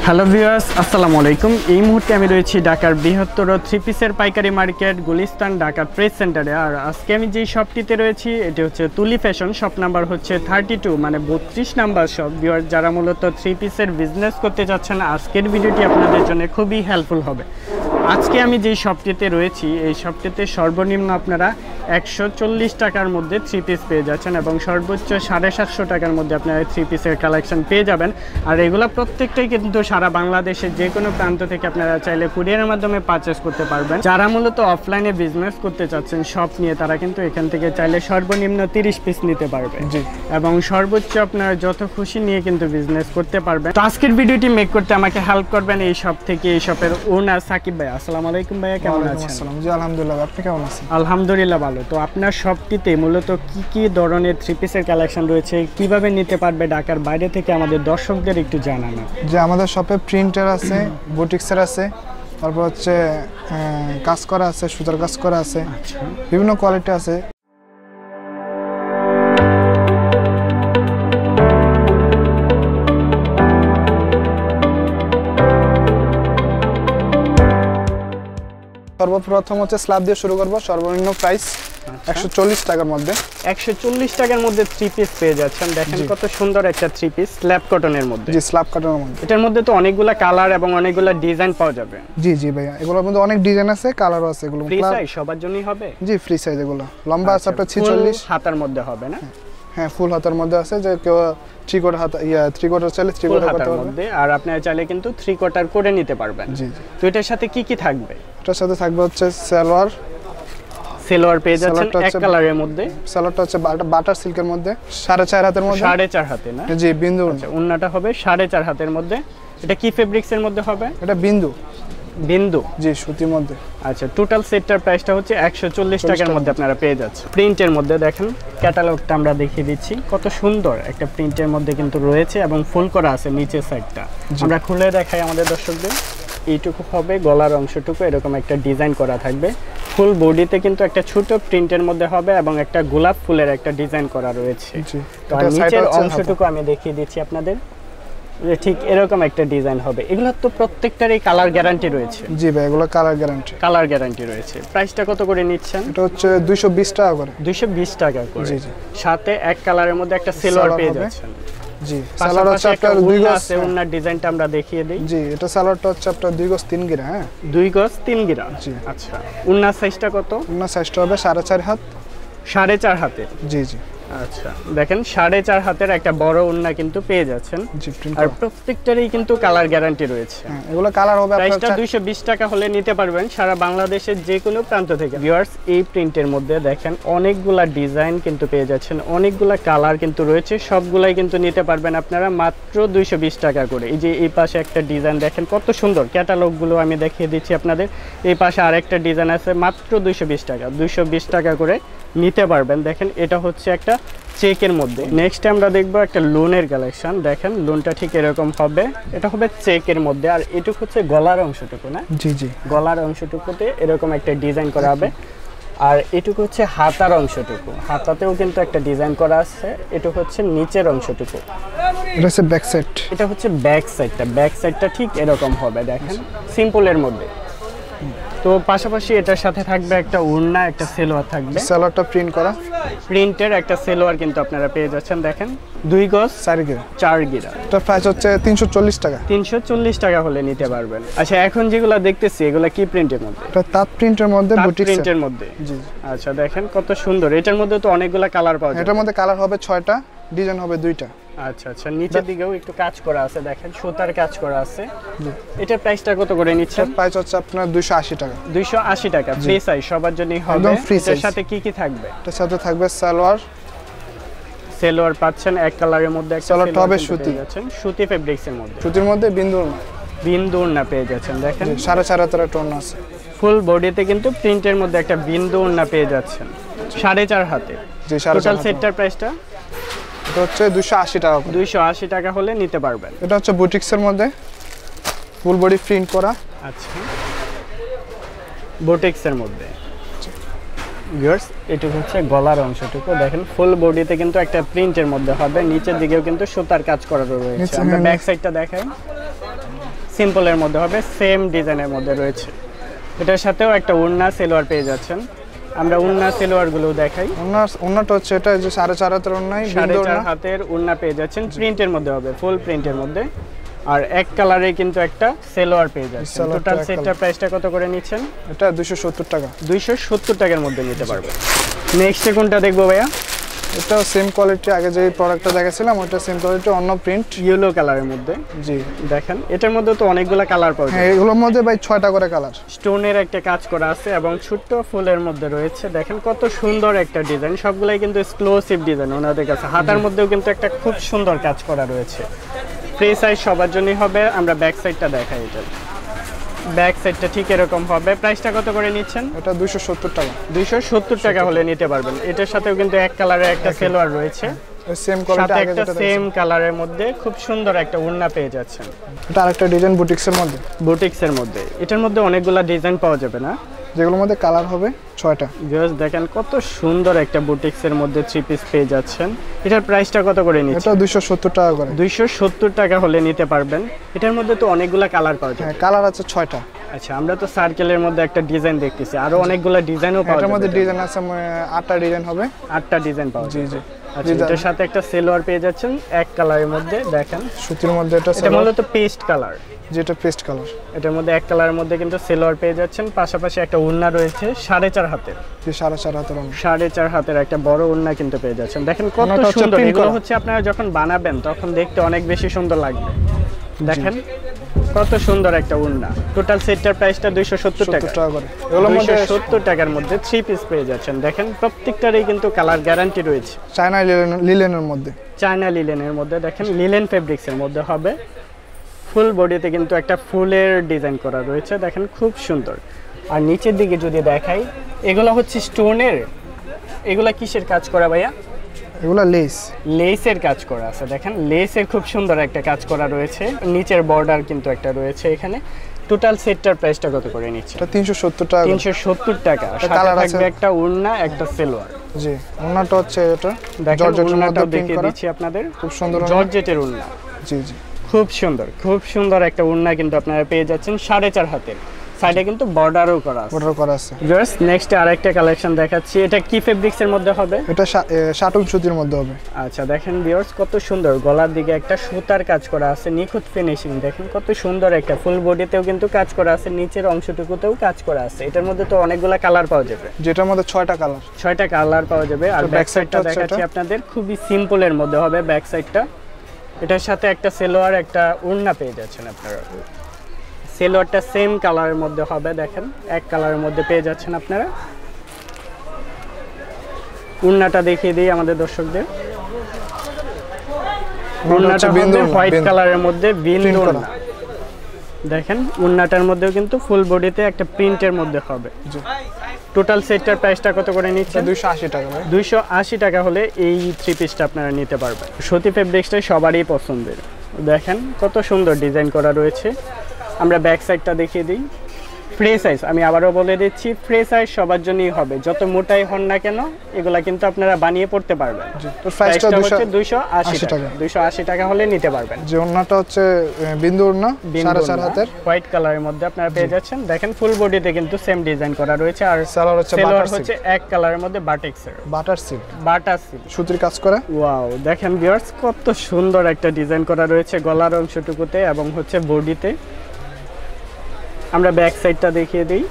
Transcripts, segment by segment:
Hello viewers, আসসালামু আলাইকুম। এই মুহূর্তে আমি রয়েছি ঢাকার বৃহত্তর থ্রি পিসের পাইকারি মার্কেট গুলিস্তান ঢাকা প্রেস সেন্টারে। আর আজকে আমি যেই শপটিতে রয়েছি এটি হচ্ছে তুলি ফ্যাশন। শপ নাম্বার হচ্ছে 32, মানে 32 নাম্বার শপ। ভিউয়ার্স, যারা মূলত থ্রি পিসের বিজনেস করতে যাচ্ছেন, আজকের ভিডিওটি আপনাদের জন্য খুবই হেল্পফুল হবে। আজকে আমি যেই শপটিতে রয়েছি এই শপটিতে সর্বনিম্ন আপনারা 140 টাকার মধ্যে থ্রি পিস পেয়ে যাচ্ছেন এবং সর্বোচ্চ 750 টাকার মধ্যে আপনারা থ্রি পিসের কালেকশন পেয়ে যাবেন। আর এগুলো প্রত্যেকটাই কিন্তু সারা বাংলাদেশের যে কোনো প্রান্ত থেকে আপনারা চাইলে কুরিয়ারের মাধ্যমে পারচেস করতে পারবেন। যারা মূলত অফলাইনে বিজনেস করতে চাচ্ছেন শপ নিয়ে, তারা কিন্তু এখান থেকে চাইলে সর্বনিম্ন 30 পিস নিতে পারবেন এবং সর্বোচ্চ আপনারা যত খুশি নিয়ে কিন্তু বিজনেস করতে পারবেন। তো আজকের ভিডিওটি মেক করতে আমাকে হেল্প করবেন এই শপ থেকে, এই শপের ওনার সাকিব ভাই। আসসালামু আলাইকুম ভাইয়া, কেমন আছেন? জি আলহামদুলিল্লাহ, আপনি কেমন আছেন? আলহামদুলিল্লাহ ভালো। তো আপনার শপটিতে মূলত কি কি ধরনের থ্রি পিসের কালেকশন রয়েছে, কিভাবে নিতে পারবে ঢাকার বাইরে থেকে আমাদের দর্শকদের একটু জানানো। যে আমাদের শপে প্রিন্টার আছে, বুটিক্সের আছে, তারপর হচ্ছে কাজ করা আছে, সুতার কাজ করা আছে, বিভিন্ন কোয়ালিটি আছে। সর্বপ্রথম হচ্ছে স্ল্যাব দিয়ে শুরু করব। সর্বনিম্ন প্রাইস 140 টাকার মধ্যে। 140 টাকার মধ্যে থ্রি পিস পেয়ে যাচ্ছেন। দেখেন কত সুন্দর একটা থ্রি পিস স্ল্যাব কটনের মধ্যে। জি, স্ল্যাব কটনের মধ্যে। এটার মধ্যে তো অনেকগুলা কালার এবং অনেকগুলা ডিজাইন পাওয়া যাবে। জি জি ভাইয়া, এগুলোর মধ্যে অনেক ডিজাইন আছে, কালারও আছে। এগুলো ফ্রি সাইজ সবার জন্যই হবে? জি, ফ্রি সাইজ। এগুলো লম্বা আছে আপনার 46 হাতার মধ্যে হবে না? হ্যাঁ, ফুল হাতার মধ্যে আছে। যে কেউ থ্রি কোয়ার্টার হাতা থ্রি কোয়ার্টার চাইলে থ্রি কোয়ার্টার করতে পারবে। আর আপনারা চাইলে কিন্তু থ্রি কোয়ার্টার করে নিতে পারবেন। জি। তো এটার সাথে কি কি থাকবে? এটার সাথে থাকবে হচ্ছে সালোয়ার পেয়ে যাচ্ছেন এক কালারের মধ্যে। সালোয়ারটা হচ্ছে বাটার সিল্কের মধ্যে 4.5 হাতের মধ্যে। 4.5 হাতে না? জি, বিন্দু। আচ্ছা, ওন্নাটা হবে 4.5 হাতের মধ্যে। এটা কি ফেব্রিক্সের মধ্যে হবে? এটা বিন্দু। জি, সুতির মধ্যে। আচ্ছা, টোটাল সেটটার প্রাইসটা হচ্ছে 140 টাকার মধ্যে আপনারা পেয়ে যাচ্ছেন। প্রিন্টের মধ্যে দেখেন, ক্যাটালগটা আমরা দেখিয়ে দিচ্ছি। কত সুন্দর একটা প্রিন্টের মধ্যে কিন্তু রয়েছে এবং ফুল করা আছে নিচের সাইডটা। আমরা খুলে দেখাই আমাদের দর্শকদের। এইটুকু হবে গলার অংশটুকু, এরকম একটা ডিজাইন করা থাকবে। ফুল বডিতে কিন্তু একটা ছোট প্রিন্টের মধ্যে হবে এবং একটা গোলাপ ফুলের একটা ডিজাইন করা রয়েছে। তো আর নিচের অংশটুকু আমি দেখিয়ে দিচ্ছি আপনাদের। ঠিক এরকম একটা ডিজাইন হবে। এগুলো তো প্রত্যেকটারই কালার গ্যারান্টি রয়েছে? জি ভাই, এগুলো কালার গ্যারান্টি রয়েছে। প্রাইসটা কত করে নিচ্ছেন? এটা হচ্ছে 220 টাকা করে। 220 টাকা করে। জি জি। সাথে এক কালারের মধ্যে একটা সালোয়ার পেয়ে যাচ্ছেন। জি, সালোয়ার হচ্ছে আপনার 2 গজ আছে। ওনার ডিজাইনটা আমরা দেখিয়ে দেই। জি, এটা সালোয়ারটা হচ্ছে আপনার 2 গজ 3 গিরা। হ্যাঁ, 2 গজ 3 গিরা। জি। আচ্ছা, ওনার সাইজটা কত? ওনার সাইজটা হবে 4.5 হাত। 4.5 হাতে? জি জি। আচ্ছা, দেখেন 4.5 হাতের একটা বড় ওন্না কিন্তু পেয়ে যাচ্ছেন। জি, আর প্রত্যেকটারই কিন্তু কালার গ্যারান্টি রয়েছে। হ্যাঁ, এগুলো কালার হবে। প্রাইসটা 220 টাকা হলে নিতে পারবেন সারা বাংলাদেশের যে কোনো প্রান্ত থেকে। ভিউয়ার্স, এই প্রিন্টের মধ্যে দেখেন অনেকগুলা ডিজাইন কিন্তু পেয়ে যাচ্ছেন, অনেকগুলা কালার কিন্তু রয়েছে। সবগুলাই কিন্তু নিতে পারবেন আপনারা মাত্র 220 টাকা করে। এই যে এই পাশে একটা ডিজাইন দেখেন কত সুন্দর, ক্যাটালগুলো আমি দেখিয়ে দিচ্ছি আপনাদের। এই পাশে আরেকটা ডিজাইন আছে, মাত্র 220 টাকা। 220 টাকা করে নিতে পারবেন। দেখেন এটা হচ্ছে একটা চেকের মধ্যে। নেক্সট আমরা দেখবো একটা লোনের কালেকশন। দেখেন লোনটা ঠিক এরকম হবে, এটা হবে চেকের মধ্যে। আর এটুকু হচ্ছে গলার অংশটুকু না? জি জি। গলার অংশটুকুতে এরকম একটা ডিজাইন করা হবে। আর এটুকু হচ্ছে হাতার অংশটুকু, হাতাতেও কিন্তু একটা ডিজাইন করা আছে। এটুকু হচ্ছে নিচের অংশটুকু, এটা হচ্ছে ব্যাক সাইড। এটা হচ্ছে ব্যাক সাইডটা ঠিক এরকম হবে। দেখেন সিম্পলের মধ্যে। তো পাশাপাশি এটার সাথে থাকবে একটা ওড়না, একটা সালোয়ার থাকবে। সালোয়ারটা প্রিন্ট করা, প্রিন্টের একটা সালোয়ার কিন্তু আপনারা পেয়ে যাচ্ছেন। দেখেন 2 গজ 4 গিরা। এটা প্রাইস হচ্ছে 340 টাকা। 340 টাকা হলে নিতে পারবেন। আচ্ছা, এখন যেগুলো দেখতেছি এগুলা কি প্রিন্টের মধ্যে? এটা তাঁত প্রিন্টের মধ্যে, বুটিক প্রিন্টের মধ্যে। জি। আচ্ছা, দেখেন কত সুন্দর। এটার মধ্যে তো অনেকগুলা কালার পাওয়া যায়। এটার মধ্যে কালার হবে 6টা, ডিজাইন হবে 2টা। আচ্ছা আচ্ছা, নিচের দিকেও একটু কাজ করা আছে, দেখেন সুতার কাজ করা আছে। এটার প্রাইসটা কত করে নিচ্ছেন? প্রাইস হচ্ছে আপনার 280 টাকা। 280 টাকা। ফ্রি সাইজ সবার জন্যই হবে। এর সাথে কি কি থাকবে? এর সাথে থাকবে সালোয়ার পাচ্ছেন এক কালারের মধ্যে। একটা সালোয়ারটা হবে সুতি, সুতি ফেব্রিক্সের মধ্যে। সুতির মধ্যে বিন্দু ওড়না পেয়ে যাচ্ছেন। দেখেন 4.5 হাতের টোন আছে। ফুল বডিতে কিন্তু প্রিন্টের মধ্যে একটা বিন্দু ওড়না পেয়ে যাচ্ছেন 4.5 হাতে। জি, টোটাল সেটটার প্রাইসটা এটা হচ্ছে 280 টাকা। 280 টাকা হলে নিতে পারবেন। এটা হচ্ছে বুটিক্সের মধ্যে, ফুল বডি প্রিন্ট করা। আচ্ছা, বুটিক্সের মধ্যে। ভিউয়ার্স, এটুকু হচ্ছে গলার অংশটুকু। দেখেন ফুল বডিতে কিন্তু একটা প্রিন্টের মধ্যে হবে, নিচের দিকেও কিন্তু সুতার কাজ করা রয়েছে। আমরা ব্যাক সাইডটা দেখাই। সিম্পলের মধ্যে হবে, সেম ডিজাইনের মধ্যে রয়েছে। এটার সাথেও একটা ওড়না সালোয়ার পেয়ে যাচ্ছেন। আমরা ওড়না সালোয়ারগুলো দেখাই। ওড়নাটা হচ্ছে এটা যে 4.5 হাতের ওড়নাই, 4.5 হাতের ওড়না পেয়ে যাচ্ছেন, প্রিন্টের মধ্যে হবে, ফুল প্রিন্টের মধ্যে। আর এক কালারে কিন্তু একটা সালোয়ার পেয়ে যাচ্ছেন। টোটাল সেটটার প্রাইসটা কত করে নিচ্ছেন? এটা 270 টাকা। 270 টাকার মধ্যে নিতে পারবেন। নেক্সট কোনটা দেখবো ভাইয়া? এটা সেম কোয়ালিটি, আগে যে প্রোডাক্টটা দেখাছিলাম ওটা সেম কোয়ালিটি, অন্য প্রিন্ট, ইয়েলো কালারের মধ্যে। জি দেখেন এটার মধ্যে তো অনেকগুলো কালার পাওয়া যায়। হ্যাঁ, এগুলোর মধ্যে ভাই 6টা করে কালার। স্টোনের একটা কাজ করা আছে এবং ছোট্ট ফুলের মধ্যে রয়েছে। দেখেন কত সুন্দর একটা ডিজাইন, সবগুলাই কিন্তু এক্সক্লুসিভ ডিজাইন ওনাদের কাছে। হাতার মধ্যেও কিন্তু একটা খুব সুন্দর কাজ করা রয়েছে। ফ্রি সাইজ সবার জন্যই হবে। আমরা ব্যাক সাইডটা দেখাই। এটা ব্যাক সাইডটা ঠিক এরকম হবে। প্রাইসটা কত করে নিচ্ছেন? এটা 270 টাকা। 270 টাকা হলে নিতে পারবেন। এটার সাথেও কিন্তু এক কালারের একটা সালোয়ার রয়েছে, সেম কোয়ালিটি, সাথে একটা সেম কালারের মধ্যে খুব সুন্দর একটা ওড়না পেয়ে যাচ্ছেন। এটা আরেকটা ডিজাইন বুটিক্সের মধ্যে। বুটিক্সের মধ্যে এটার মধ্যে অনেকগুলা ডিজাইন পাওয়া যাবে না, যেগুলোর মধ্যে কালার হবে 6টা। জাস্ট দেখেন কত সুন্দর একটা বুটিক্সের মধ্যে 3 পিস পেয়ে যাচ্ছেন। এটার প্রাইসটা কত করে নিচ্ছেন? এটা 270 টাকা করে। 270 টাকা হলে নিতে পারবেন। এটার মধ্যে তো অনেকগুলা কালার পাওয়া যায়। হ্যাঁ, কালার আছে 6টা। আচ্ছা, আমরা তো সার্কেলের মধ্যে একটা ডিজাইন দেখতেছি, আরো অনেকগুলা ডিজাইনও পাওয়া যাবে। এটার মধ্যে ডিজাইন আছে 8টা ডিজাইন হবে। 8টা ডিজাইন পাওয়া জি যায়। জি। আচ্ছা, এটার সাথে একটা সালোয়ার পেয়ে যাচ্ছেন এক কালারের মধ্যে। দেখেন সুতির মধ্যে এটা মূলত পেস্ট কালার, যেটা পেস্ট কালার। এটার মধ্যে এক কালারের মধ্যে কিন্তু সালোয়ার পেয়ে যাচ্ছেন। পাশাপাশি একটা ওড়না রয়েছে 4.5 হাতের। যে 4.5 হাতের ওড়না। 4.5 হাতের একটা বড় ওড়না কিন্তু পেয়ে যাচ্ছেন। দেখেন কত সুন্দর। এগুলো হচ্ছে আপনারা যখন বানাবেন তখন দেখতে অনেক বেশি সুন্দর লাগবে। দেখেন কত সুন্দর একটা ওড়না। টোটাল সেটটার প্রাইসটা 270 টাকা করে। এগুলোর মধ্যে 270 টাকার মধ্যে 3 পিস পেয়ে যাচ্ছেন। দেখেন প্রত্যেকটারই কিন্তু কালার গ্যারান্টি রয়েছে। চায়না লিলেনের মধ্যে। চায়না লিলেনের মধ্যে। দেখেন লিলেন ফেব্রিক্সের মধ্যে হবে। ফুল বডিতে কিন্তু একটা ফুলের ডিজাইন করা রয়েছে। দেখেন খুব সুন্দর। আর নিচের দিকে যদি দেখাই, এগুলো হচ্ছে স্টোনের। এগুলা কিসের কাজ করা ভাইয়া? এগুলা লেসের কাজ করা আছে। দেখেন লেসের খুব সুন্দর একটা কাজ করা রয়েছে। নিচের বর্ডার কিন্তু একটা রয়েছে এখানে। টোটাল সেটটার প্রাইসটা কত করে নিচ্ছে? এটা 370 টাকা। 370 টাকা। সাথে থাকবে একটা ওড়না, একটা সালোয়ার। জি, ওড়নাটা হচ্ছে এটা জর্জেটের মধ্যে দেখিয়ে দিচ্ছি আপনাদের। খুব সুন্দর জর্জেটের ওড়না। জি জি, খুব সুন্দর, খুব সুন্দর একটা ওড়না কিন্তু আপনারা পেয়ে যাচ্ছেন 4.5 হাতের। সাইডে কিন্তু বর্ডারও করা আছে। জাস্ট নেক্সট আরেকটা কালেকশন দেখাচ্ছি। এটা কি ফেব্রিক্সের মধ্যে হবে? এটা শাটন সুতির মধ্যে হবে। আচ্ছা, দেখেন ভিউয়ার্স কত সুন্দর। গলার দিকে একটা সুতার কাজ করা আছে, নিখুঁত ফিনিশিং। দেখেন কত সুন্দর একটা ফুল বডিতেও কিন্তু কাজ করা আছে, নিচের অংশটুকুতেও কাজ করা আছে। এটার মধ্যে তো অনেকগুলা কালার পাওয়া যাবে, যেটার মধ্যে 6টা কালার। 6টা কালার পাওয়া যাবে। আর ব্যাক সাইডটা দেখাচ্ছি আপনাদের, খুবই সিম্পলের মধ্যে হবে ব্যাক সাইডটা। এটার সাথে একটা সালোয়ার, একটা ওড়না পেয়ে যাচ্ছেন আপনারা। সালোয়ারটা সেম কালারের মধ্যে হবে। দেখেন এক কালারের মধ্যে পেয়ে যাচ্ছেন আপনারা। ওড়নাটা দেখিয়ে দিই আমাদের দর্শকদের। ওড়নাটা হবে হোয়াইট কালারের মধ্যে বিন্দু ওড়না। দেখেন ওড়নাটার মধ্যেও কিন্তু ফুল বডিতে একটা প্রিন্টের মধ্যে হবে। টোটাল সেটটার প্রাইসটা কত করে নিচ্ছে? 280 টাকা। 280 টাকা হলে এই 3 পিসটা আপনারা নিতে পারবেন। সুতি ফেব্রিক্সটা সবারই পছন্দের। দেখেন কত সুন্দর ডিজাইন করা রয়েছে। আমরা ব্যাক সাইডটা দেখিয়ে দিই। ফ্রি সাইজ, আমি আবারও বলে দিচ্ছি, ফ্রি সাইজ সবার জন্যই হবে। যত মোটাই হন না কেন এগুলা কিন্তু আপনারা বানিয়ে পড়তে পারবেন। তো প্রাইসটা হচ্ছে 280 টাকা। 280 টাকা হলে নিতে পারবেন। যে ওড়নাটা হচ্ছে বিন্দু ওড়না 4.5 হাতের হোয়াইট কালারের মধ্যে আপনারা পেয়ে যাচ্ছেন। দেখেন ফুল বডিতে কিন্তু সেম ডিজাইন করা রয়েছে। আর সালোয়ার হচ্ছে এক কালারের মধ্যে বাটিক্সের, বাটার সিল্ক সুতির কাজ করা। ওয়াও, দেখেন ভিউয়ার্স কত সুন্দর একটা ডিজাইন করা রয়েছে গলার অংশটুকুতে এবং হচ্ছে বডিতে। আমরা ব্যাক সাইডটা দেখিয়ে দিই।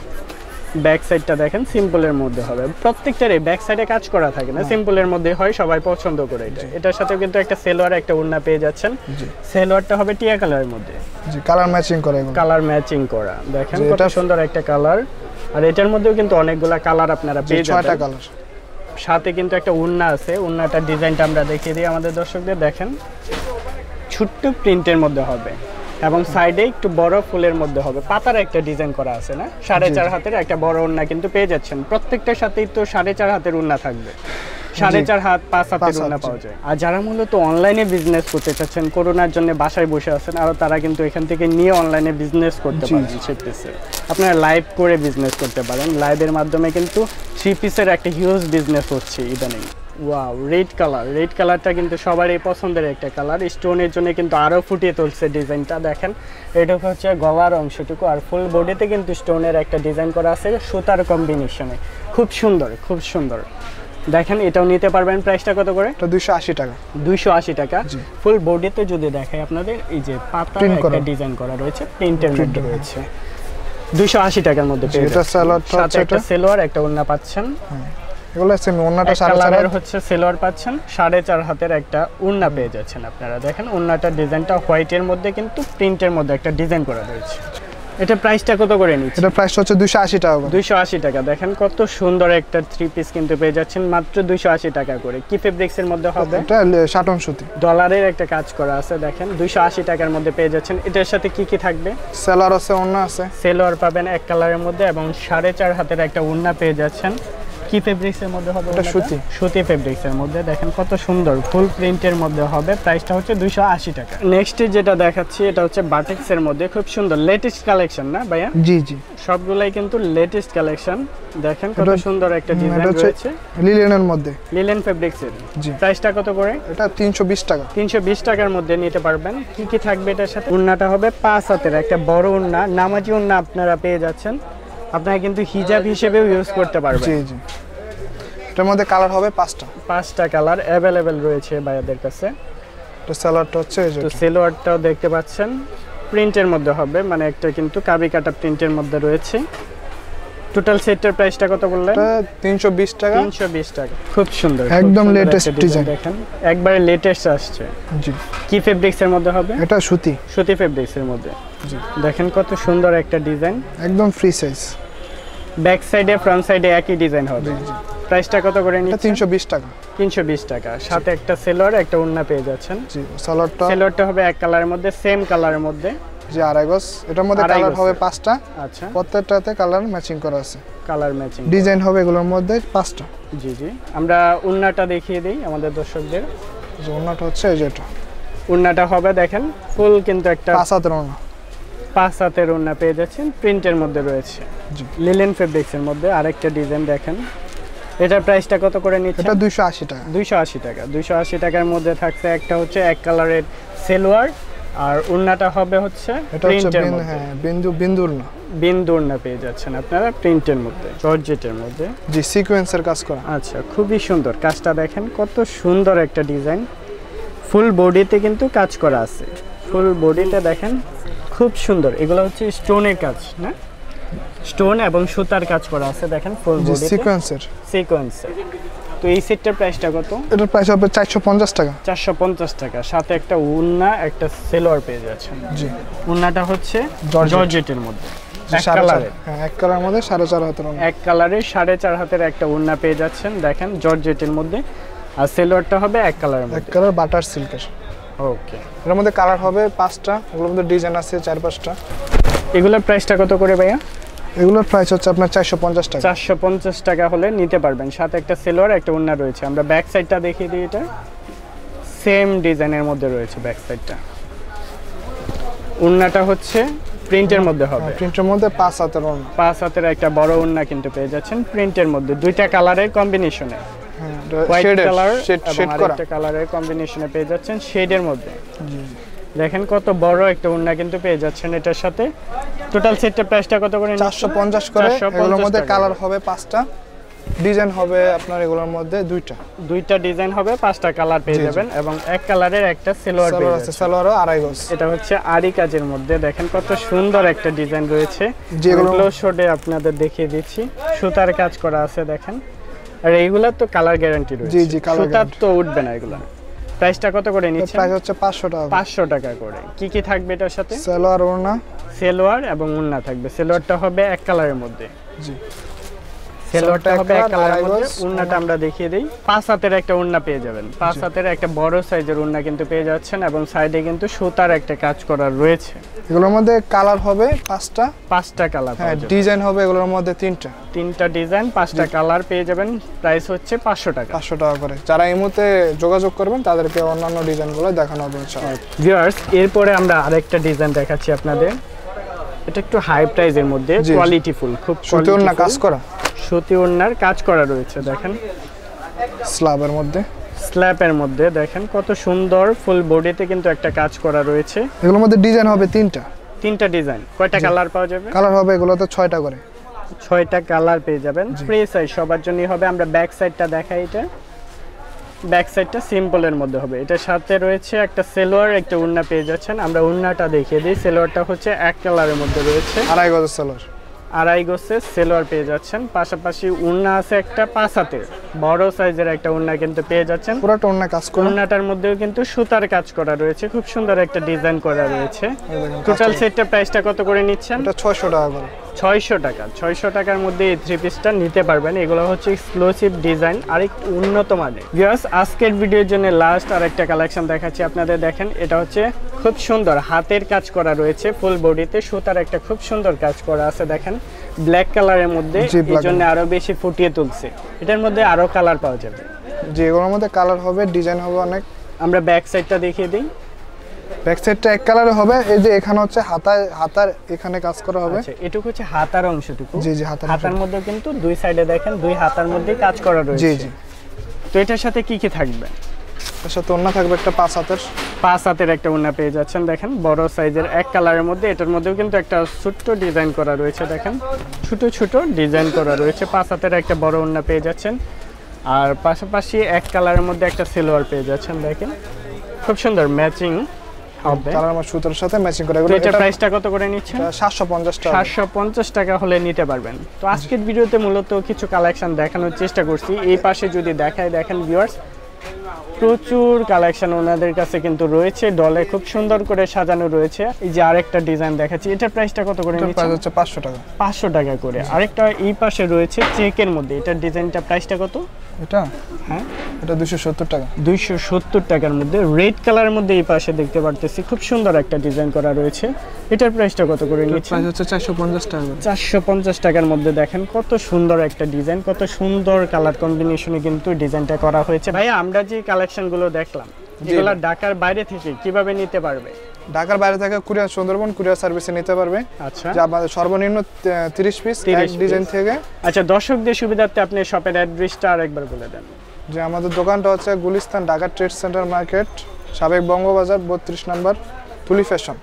ব্যাক সাইডটা দেখেন সিম্পলের মধ্যে হবে। প্রত্যেকটারই ব্যাক সাইডে কাজ করা থাকে না, সিম্পলের মধ্যে হয়, সবাই পছন্দ করে এটা। এটার সাথে কিন্তু একটা সালোয়ার, একটা ওড়না পেয়ে যাচ্ছেন। সালোয়ারটা হবে টিয়া কালারের মধ্যে। জি, কালার ম্যাচিং করা। কালার ম্যাচিং করা। দেখেন কত সুন্দর একটা কালার। আর এটার মধ্যেও কিন্তু অনেকগুলা কালার আপনারা পেয়ে যাবেন। 6টা কালার। সাথে কিন্তু একটা ওড়না আছে। ওড়নাটার ডিজাইনটা আমরা দেখিয়ে দিই আমাদের দর্শকদের। দেখেন ছোট্ট প্রিন্টের মধ্যে হবে এবং সাইডে একটু বড় ফুলের মধ্যে হবে। পাতার একটা ডিজাইন করা আছে না? 4.5 হাতের একটা বড় ওড়না কিন্তু পেয়ে যাচ্ছেন। প্রত্যেকটার সাথেই তো 4.5 হাতের ওড়না থাকবে। 4.5 হাত 5 হাতের ওড়না পাওয়া যায়। আর যারা মূলত অনলাইনে বিজনেস করতে চাচ্ছেন, করোনার জন্য বাসায় বসে আছেন, আর তারা কিন্তু এখান থেকে নিয়ে অনলাইনে বিজনেস করতে পারেন। 3 পিসে আপনারা লাইভ করে বিজনেস করতে পারেন। লাইভের মাধ্যমে কিন্তু 3 পিসের একটা হিউজ বিজনেস হচ্ছে ইদানিং। ওয়াও, রেড কালারটা কিন্তু সবারই পছন্দের একটা কালার। স্টোনের জন্য কিন্তু আরো ফুটিয়ে তুলছে ডিজাইনটা। দেখেন এটা হচ্ছে গলার অংশটুকু, আর ফুল বডিতে কিন্তু স্টোনের একটা ডিজাইন করা আছে সুতার কম্বিনেশনে। খুব সুন্দর, খুব সুন্দর। দেখেন এটাও নিতে পারবেন। প্রাইসটা কত করে? এটা 280 টাকা। 280 টাকা। ফুল বডিতে যদি দেখাই আপনাদের, এই যে পাতা একটা ডিজাইন করা রয়েছে, প্রিন্টের মধ্যে রয়েছে। 280 টাকার মধ্যে পেয়ে যাবেন। এটা সালোয়ারটা হচ্ছে একটা সেলোয়ার, একটা ওড়না পাচ্ছেন। এগুলো সেম, ওড়নাটা 4.5 হচ্ছে সেলোয়ার পাচ্ছেন, 4.5 হাতের একটা ওড়না পেয়ে যাচ্ছেন আপনারা। দেখেন ওড়নাটার ডিজাইনটা হোয়াইটের মধ্যে কিন্তু প্রিন্টের মধ্যে একটা ডিজাইন করা রয়েছে। এটা প্রাইসটা কত করে নিচ্ছে? এটা প্রাইসটা হচ্ছে 280 টাকা। 280 টাকা। দেখেন কত সুন্দর একটা 3 পিস কিন্তু পেয়ে যাচ্ছেন মাত্র 280 টাকা করে। কি ফেব্রিক্স এর মধ্যে হবে? এটা শাটন সুতি, ডলারের একটা কাজ করা আছে। দেখেন 280 টাকার মধ্যে পেয়ে যাচ্ছেন। এটার সাথে কি কি থাকবে? সেলোয়ার আছে, ওড়না আছে। সেলোয়ার পাবেন এক কালারের মধ্যে এবং 4.5 হাতের একটা ওড়না পেয়ে যাচ্ছেন। কি ফেব্রিক্স এর মধ্যে হবে? এটা সুতি, সুতি ফেব্রিক্স এর মধ্যে। দেখেন কত সুন্দর ফুল প্রিন্টের মধ্যে হবে। প্রাইসটা হচ্ছে 280 টাকা। নেক্সট যেটা দেখাচ্ছি এটা হচ্ছে বাটিক্স এর মধ্যে, খুব সুন্দর লেটেস্ট কালেকশন না ভাইয়া? জি জি, সবগুলাই কিন্তু লেটেস্ট কালেকশন। দেখেন কত সুন্দর একটা ডিজাইন রয়েছে লিলেনের মধ্যে, লিলেন ফেব্রিক্স এর। জি, প্রাইসটা কত করে? এটা 320 টাকা। 320 টাকার মধ্যে নিতে পারবেন। কি কি থাকবে এটার সাথে? ওড়নাটা হবে 5 হাতের একটা বড় ওড়না, নামাজি ওড়না আপনারা পেয়ে যাচ্ছেন। আপনারা কিন্তু হিজাব হিসেবেও ইউজ করতে পারবেন। জি জি, এটার মধ্যে কালার হবে 5টা কালার अवेलेबल রয়েছে ভাইয়াদের কাছে। তো সালোয়ারটা হচ্ছে এই যে, তো সালোয়ারটাও দেখতে পাচ্ছেন প্রিন্টের মধ্যে হবে, মানে একটা কিন্তু কাবি কাটা প্রিন্টের মধ্যে রয়েছে। টোটাল সেটের প্রাইসটা কত বললেন? এটা 320 টাকা। 320 টাকা। খুব সুন্দর, একদম লেটেস্ট ডিজাইন। দেখেন একবারে লেটেস্ট আসছে। জি, কি ফেব্রিক্স এর মধ্যে হবে? এটা সুতি, সুতি ফেব্রিক্স এর মধ্যে। জি, দেখেন কত সুন্দর একটা ডিজাইন। একদম ফ্রি সাইজ। ব্যাক সাইডে ফ্রন্ট সাইডে একই ডিজাইন হবে। প্রাইসটা কত করে নিচ্ছেন? 320 টাকা। 320 টাকা। সাথে একটা সেলোয়ার, একটা ওড়না পেয়ে যাচ্ছেন। জি, সালোয়ারটা হবে এক কালারের মধ্যে, সেম কালারের মধ্যে। জি, আড়াই গজ। এটার মধ্যে কালার হবে 5টা। আচ্ছা, প্রত্যেকটাতে কালার ম্যাচিং করা আছে। কালার ম্যাচিং ডিজাইন হবে এগুলোর মধ্যে 5টা। জি জি, আমরা ওড়নাটা দেখিয়ে দিই আমাদের দর্শকদের। যে ওড়নাটা হচ্ছে এই যেটা, ওড়নাটা হবে দেখেন ফুল কিন্তু একটা 5 হাতের ওড়না। 5 হাতের ওড়না পেয়ে যাচ্ছেন, প্রিন্টের মধ্যে রয়েছে। জি, লিলেন ফেব্রিক্সের মধ্যে আরেকটা ডিজাইন দেখেন। এটার প্রাইসটা কত করে নিচ্ছে? এটা 280 টাকা। 280 টাকা। 280 টাকার মধ্যে থাকছে একটা হচ্ছে এক কালারের সেলোয়ার, আর ওড়নাটা হবে হচ্ছে প্রিন্টের মধ্যে। হ্যাঁ, বিন্দুর না, বিন্দুর না পেয়ে যাচ্ছেন আপনারা প্রিন্টের মধ্যে, জর্জেটের মধ্যে। জি, সিকোয়েন্সের কাজ করা। আচ্ছা, খুবই সুন্দর কাজটা। দেখেন কত সুন্দর একটা ডিজাইন। ফুল বডিতে কিন্তু কাজ করা আছে। ফুল বডিতে দেখেন খুব সুন্দর। এগুলো হচ্ছে স্টোনের কাজ না, স্টোন এবং সুতার কাজ করা আছে। দেখেন ফুল বডিতে সিকোয়েন্সের। তো এই সেটটার প্রাইসটা কত? এটার প্রাইস হবে 450 টাকা। 450 টাকা। সাথে একটা ওড়না, একটা সেলোয়ার পেয়ে যাচ্ছেন। জি, ওড়নাটা হচ্ছে জর্জেটের মধ্যে, এক কালারের। হ্যাঁ, এক কালারের মধ্যে 4.5 হাতের ওড়না। এক কালারের 4.5 হাতের একটা ওড়না পেয়ে যাচ্ছেন। দেখেন জর্জেটের মধ্যে। আর সেলোয়ারটা হবে এক কালারের মধ্যে, এক কালার বাটার সিল্কের। ওকে। এর মধ্যে কালার হবে 5টা। এগুলোর মধ্যে ডিজাইন আছে 4-5টা। এগুলোর প্রাইসটা কত করে ভাইয়া? এগুলোর প্রাইস হচ্ছে আপনার 450 টাকা। 450 টাকা হলে নিতে পারবেন। সাথে একটা সেলোয়ার, একটা ওড়না রয়েছে। আমরা ব্যাক সাইডটা দেখিয়ে দিই। এটা সেম ডিজাইনের মধ্যে রয়েছে ব্যাক সাইডটা। ওড়নাটা হচ্ছে প্রিন্টের মধ্যে হবে, প্রিন্টের মধ্যে 5 হাতের ওড়না। 5 হাতের একটা বড় ওড়না কিন্তু পেয়ে যাচ্ছেন প্রিন্টের মধ্যে, দুইটা কালারের কম্বিনেশনে। হোয়াইট কালার এবং আরেকটা কালারের কম্বিনেশনে পেয়ে যাচ্ছেন শেডের মধ্যে। দেখেন কত বড় একটা ওড়না কিন্তু পেয়ে যাচ্ছেন এটার সাথে। টোটাল সেটটার প্রাইসটা কত করে? 450 করে। এগুলোর মধ্যে কালার হবে 5টা, ডিজাইন হবে আপনার এগুলোর মধ্যে দুইটা ডিজাইন হবে, 5টা কালার পেয়ে যাবেন এবং এক কালারের একটা সেলোয়ার পেয়ে যাবেন। সালোয়ারও আড়াই গজ। এটা হচ্ছে আরি কাজের মধ্যে। দেখেন কত সুন্দর একটা ডিজাইন রয়েছে, যেগুলো শোডে আপনাদের দেখিয়ে দিচ্ছি। সুতার কাজ করা আছে দেখেন। আর এইগুলা তো কালার গ্যারান্টি রয়েছে। জি জি, সুতা তো উঠবে না এগুলা। প্রাইসটা কত করে নিচ্ছেন? প্রাইস হচ্ছে 500 টাকা। 500 টাকা করে। কি কি থাকবে এটার সাথে? সালোয়ার, ওড়না, সেলোয়ার এবং ওড়না থাকবে। সেলোয়ারটা হবে এক কালারের মধ্যে। জি, সেলোয়ারটা হবে এক কালারের মধ্যে। ওড়নাটা আমরা দেখিয়ে দেই। 5 হাতের একটা ওড়না পেয়ে যাবেন। 5 হাতের একটা বড় সাইজের ওড়না কিন্তু পেয়ে যাচ্ছেন এবং সাইডে কিন্তু সুতার একটা কাজ করা রয়েছে। এগুলোর মধ্যে কালার হবে 5টা কালার। হ্যাঁ, ডিজাইন হবে এগুলোর মধ্যে 3টা ডিজাইন, 5টা কালার পেয়ে যাবেন। প্রাইস হচ্ছে 500 টাকা। 500 টাকা করে। যারা এই মুহূর্তে যোগাযোগ করবেন তাদেরকে অন্যান্য ডিজাইনগুলো দেখানো হবে ইনশাআল্লাহ। ভিউয়ার্স, এরপরে আমরা আরেকটা ডিজাইন দেখাচ্ছি আপনাদের। এটা একটু হাই প্রাইজের মধ্যে, কোয়ালিটিফুল, খুব সুতি ওড়না কাজ করা। সুতি ওড়নার কাজ করা রয়েছে। দেখেন স্ল্যাবের মধ্যে। স্ল্যাপের মধ্যে দেখেন কত সুন্দর, ফুল বডিতে কিন্তু একটা কাজ করা রয়েছে। এগুলোর মধ্যে ডিজাইন হবে তিনটা ডিজাইন। কয়টা কালার পাওয়া যাবে? কালার হবে এগুলোতে 6টা করে। 6টা কালার পেয়ে যাবেন। ফ্রি সাইজ সবার জন্যই হবে। আমরা ব্যাক সাইডটা দেখাই। এটা ব্যাক সাইডটা সিম্পলের মধ্যে হবে। এটার সাথে রয়েছে একটা সেলোয়ার, একটা ওড়না পেয়ে যাচ্ছেন। আমরা ওড়নাটা দেখিয়ে দিই। সেলোয়ারটা হচ্ছে এক কালারের মধ্যে রয়েছে, 2.5 গজের সেলোয়ার। 2.5 গজের সেলোয়ার পেয়ে যাচ্ছেন। পাশাপাশি ওড়না আছে একটা 5 হাতের বড় সাইজের একটা ওড়না কিন্তু পেয়ে যাচ্ছেন। পুরোটা ওড়না কাজ করা। ওড়নাটার মধ্যেও কিন্তু সুতার কাজ করা রয়েছে, খুব সুন্দর একটা ডিজাইন করা রয়েছে। টোটাল সেটটা প্রাইসটা কত করে নিচ্ছেন? এটা 600 টাকা করে। 600 টাকা। 600 টাকার মধ্যে এই থ্রি পিসটা নিতে পারবেন। এগুলো হচ্ছে এক্সক্লুসিভ ডিজাইন আর একটু উন্নত মানের। ভিউয়ার্স, আজকের ভিডিওর জন্য লাস্ট আর একটা কালেকশন দেখাচ্ছি আপনাদের। দেখেন, এটা হচ্ছে খুব সুন্দর হাতের কাজ করা রয়েছে, ফুল বডিতে সুতার একটা খুব সুন্দর কাজ করা আছে। দেখেন ব্ল্যাক কালারের মধ্যে, এই জন্য আরো বেশি ফুটিয়ে তুলছে। এটার মধ্যে আরো কালার পাওয়া যাবে। জি, এগুলোর মধ্যে কালার হবে, ডিজাইন হবে অনেক। আমরা ব্যাক সাইডটা দেখিয়ে দিই। ব্যাক সাইডটা এক কালারে হবে। এই যে এখানে হচ্ছে হাতার এখানে কাজ করা হবে। আচ্ছা, এটুকু হচ্ছে হাতার অংশটুকু। জি জি, হাতার মধ্যে কিন্তু দুই সাইডে দেখেন দুই হাতার মধ্যে কাজ করা রয়েছে। জি জি। তো এটার সাথে কি কি থাকবে? এর সাথে ওড়না থাকবে একটা 5 হাতের। 5 হাতের একটা ওড়না পেয়ে যাচ্ছেন। দেখেন বড় সাইজের এক কালারের মধ্যে। এটার মধ্যেও কিন্তু একটা ছোট্ট ডিজাইন করা রয়েছে। দেখেন ছোট ছোট ডিজাইন করা রয়েছে। 5 হাতের একটা বড় ওড়না পেয়ে যাচ্ছেন। আর পাশাপাশি এক কালারের মধ্যে একটা সেলোয়ার পেয়ে যাচ্ছেন। দেখেন খুব সুন্দর ম্যাচিং হবে। কালার আমার সুতার সাথে ম্যাচিং করে। এগুলো এটার প্রাইসটা কত করে নিচ্ছেন? 750 টাকা। 750 টাকা হলে নিতে পারবেন। তো আজকের ভিডিওতে মূলত কিছু কালেকশন দেখানোর চেষ্টা করছি। এই পাশে যদি দেখায়, দেখেন ভিউয়ার্স, প্রচুর কালেকশন ওনাদের কাছে কিন্তু রয়েছে। ডলে খুব সুন্দর করে সাজানো রয়েছে। এই যে আরেকটা ডিজাইন দেখাচ্ছি, এটার প্রাইসটা কত করে নিচ্ছেন? প্রাইস হচ্ছে 500 টাকা। 500 টাকা করে। আরেকটা এই পাশে রয়েছে চেকের মধ্যে। এটার ডিজাইনটা প্রাইসটা কত? এটা হ্যাঁ, এটা 270 টাকা। 270 টাকার মধ্যে রেড কালারের মধ্যে এই পাশে দেখতে পারতেছি খুব সুন্দর একটা ডিজাইন করা রয়েছে। এটার প্রাইসটা কত করে নিচ্ছেন? প্রাইস হচ্ছে 450 টাকা। 450 টাকার মধ্যে দেখেন কত সুন্দর একটা ডিজাইন, কত সুন্দর কালার কম্বিনেশনে কিন্তু ডিজাইনটা করা হয়েছে। ভাই, আমরা যে কালেকশনগুলো দেখলাম, এগুলা ঢাকার বাইরে থেকে কিভাবে নিতে পারবে? ঢাকার বাইরে থেকে কুরিয়ার, সুন্দরবন কুরিয়ার সার্ভিসে নিতে পারবে। আচ্ছা, যা আমাদের সর্বনিম্ন 30 পিস এক ডিজাইন থেকে। আচ্ছা, দর্শকদের সুবিধার্থে আপনি শপের অ্যাড্রেসটা আরেকবার বলে দেন। যে আমাদের দোকানটা হচ্ছে Gulistan Dhaka trade centre market, সাবেক বঙ্গবাজার 32 নম্বর, তুলি ফ্যাশন।